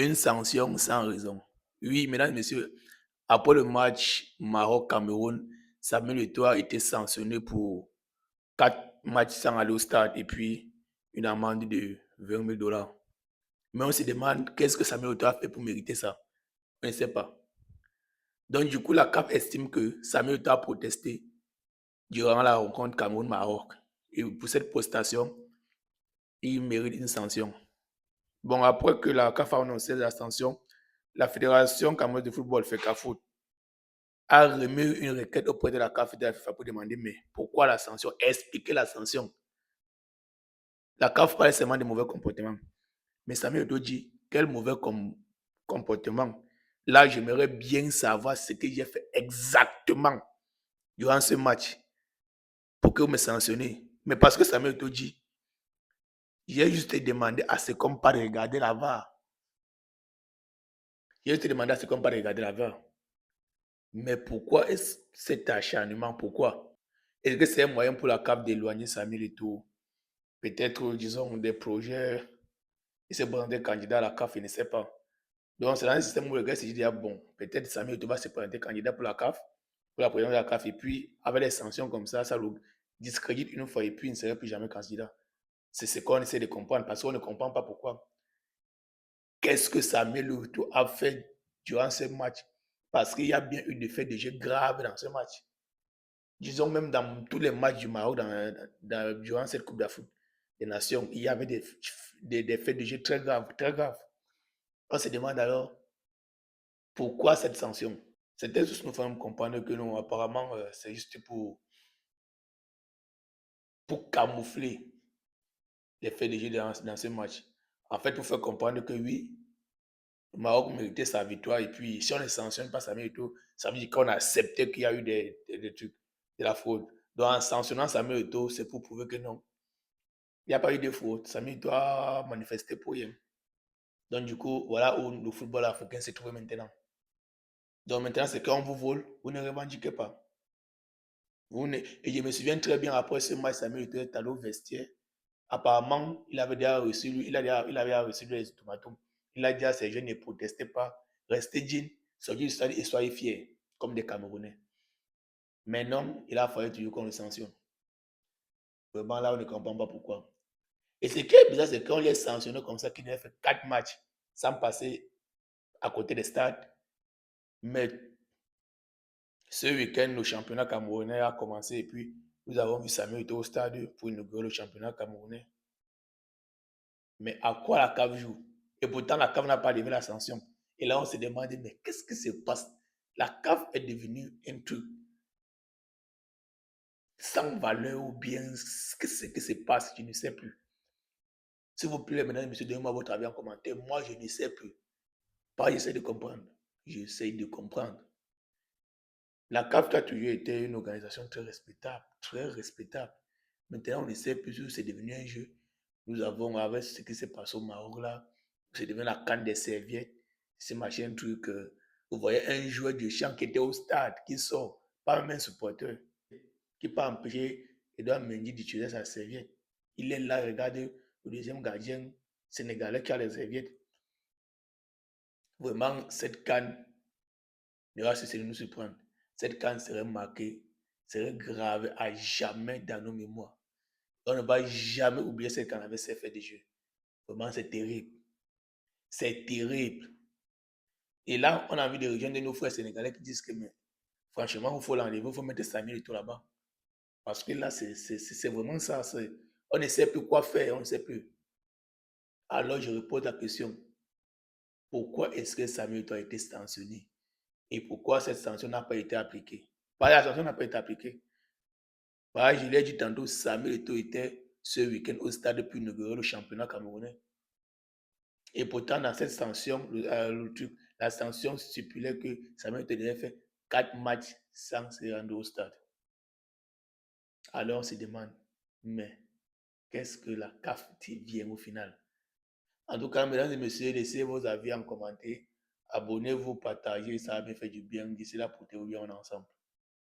une sanction sans raison. Oui, mesdames et messieurs, après le match Maroc-Cameroun, Samuel Eto'o a été sanctionné pour 4 matchs sans aller au stade et puis une amende de 20 000 $. Mais on se demande qu'est-ce que Samuel Eto'o a fait pour mériter ça. On ne sait pas. Donc, du coup, la CAF estime que Samuel Eto'o a protesté durant la rencontre Cameroun-Maroc. Et pour cette prestation, il mérite une sanction. Bon, après que la CAF a annoncé la sanction, la Fédération camerounaise de football, FECAFOOT, a remis une requête auprès de la CAF et de la FIFA pour demander mais pourquoi la sanction? Expliquer la sanction. La CAF parle seulement de mauvais comportements. Mais Samuel Eto'o dit quel mauvais comportement. Là, j'aimerais bien savoir ce que j'ai fait exactement durant ce match pour que vous me sanctionnez. Mais parce que Samuel Eto'o dit, j'ai juste demandé à ce qu'on pas regarder la VAR. J'ai juste demandé à ce qu'on pas regarder la VAR. Mais pourquoi est-ce cet acharnement? Pourquoi? Est-ce que c'est un moyen pour la CAF d'éloigner Samuel Eto'o? Peut-être, disons, des projets, il se présenter candidat à la CAF, il ne sait pas. Donc, c'est dans un système où le gars se dit, ah bon, peut-être Samuel Eto'o va se présenter candidat pour la CAF, pour la présidence de la CAF, et puis, avec les sanctions comme ça le discrédite une fois, et puis il ne serait plus jamais candidat. C'est ce qu'on essaie de comprendre, parce qu'on ne comprend pas pourquoi. Qu'est-ce que Samuel Eto'o a fait durant ce match? Parce qu'il y a bien eu des faits de jeu graves dans ce match. Disons même dans tous les matchs du Maroc durant cette Coupe d'Afrique des Nations, il y avait des faits de jeu très graves, très graves. On se demande alors pourquoi cette sanction. C'était juste nous faire comprendre que non, apparemment, c'est juste pour camoufler les faits de jeu dans ce match. En fait, pour faire comprendre que oui, le Maroc méritait sa victoire. Et puis, si on ne sanctionne pas Samuel Eto'o, ça veut dire qu'on a accepté qu'il y a eu des trucs, de la fraude. Donc, en sanctionnant Samuel Eto'o, c'est pour prouver que non, il n'y a pas eu de faute. Samuel Eto'o a manifesté pour rien. Donc, du coup, voilà où le football africain se trouve maintenant. Donc, maintenant, c'est quand on vous vole, vous ne revendiquez pas. Et je me souviens très bien, après ce match, Samuel Eto'o est allé au vestiaire. Apparemment, il avait déjà reçu, il avait reçu les ultimatums. Il a dit à ces jeunes, ne protestez pas, restez dignes, sortez du stade et soyez fiers, comme des Camerounais. Mais non, il a fallu toujours qu'on le sanctionne. Vraiment, là, on ne comprend pas pourquoi. Et ce qui est bizarre, c'est qu'on les sanctionné comme ça, qu'il a fait 4 matchs sans passer à côté des stades. Mais ce week-end, le championnat camerounais a commencé et puis nous avons vu Samuel Eto'o au stade pour inaugurer le championnat camerounais. Mais à quoi la CAF joue? Et pourtant, la CAF n'a pas levé la sanction. Et là, on se demande, mais qu'est-ce qui se passe? La CAF est devenue un truc sans valeur ou bien qu'est-ce qui se passe? Je ne sais plus. S'il vous plaît, mesdames et messieurs, donnez-moi votre avis en commentaire. Moi, je ne sais plus. Pas, j'essaie de comprendre. J'essaie de comprendre. La CAF a toujours été une organisation très respectable, très respectable. Maintenant, on ne sait plus si c'est devenu un jeu. Nous avons, avec ce qui s'est passé au Maroc là, c'est devenu la canne des serviettes. C'est machin truc. Vous voyez un joueur de champ qui était au stade, qui sort, pas même un supporter, qui peut empêcher Edouard Mendy d'utiliser sa serviette. Il est là, regardez le deuxième gardien sénégalais qui a les serviettes. Vraiment, cette canne ne va cesser de nous surprendre. Cette canne serait marquée, serait gravée à jamais dans nos mémoires. On ne va jamais oublier cette canne avec ses faits de jeu. Vraiment, c'est terrible. C'est terrible. Et là, on a envie de rejoindre nos frères sénégalais qui disent que, mais, franchement, il faut l'enlever, il faut mettre Samuel et tout là-bas. Parce que là, c'est vraiment ça. On ne sait plus quoi faire, on ne sait plus. Alors, je repose la question. Pourquoi est-ce que Samuel a été sanctionné? Et pourquoi cette sanction n'a pas été appliquée? La sanction n'a pas été appliquée. Je l'ai dit tantôt, Samuel Eto'o était ce week-end au stade pour inaugurer le championnat camerounais. Et pourtant, dans cette sanction, la sanction stipulait que Samuel Eto'o devait faire 4 matchs sans se rendre au stade. Alors on se demande, mais qu'est-ce que la CAF vient au final? En tout cas, mesdames et messieurs, laissez vos avis en commentaire. Abonnez-vous, partagez, ça va bien faire du bien. D'ici là, portez-vous bien ensemble.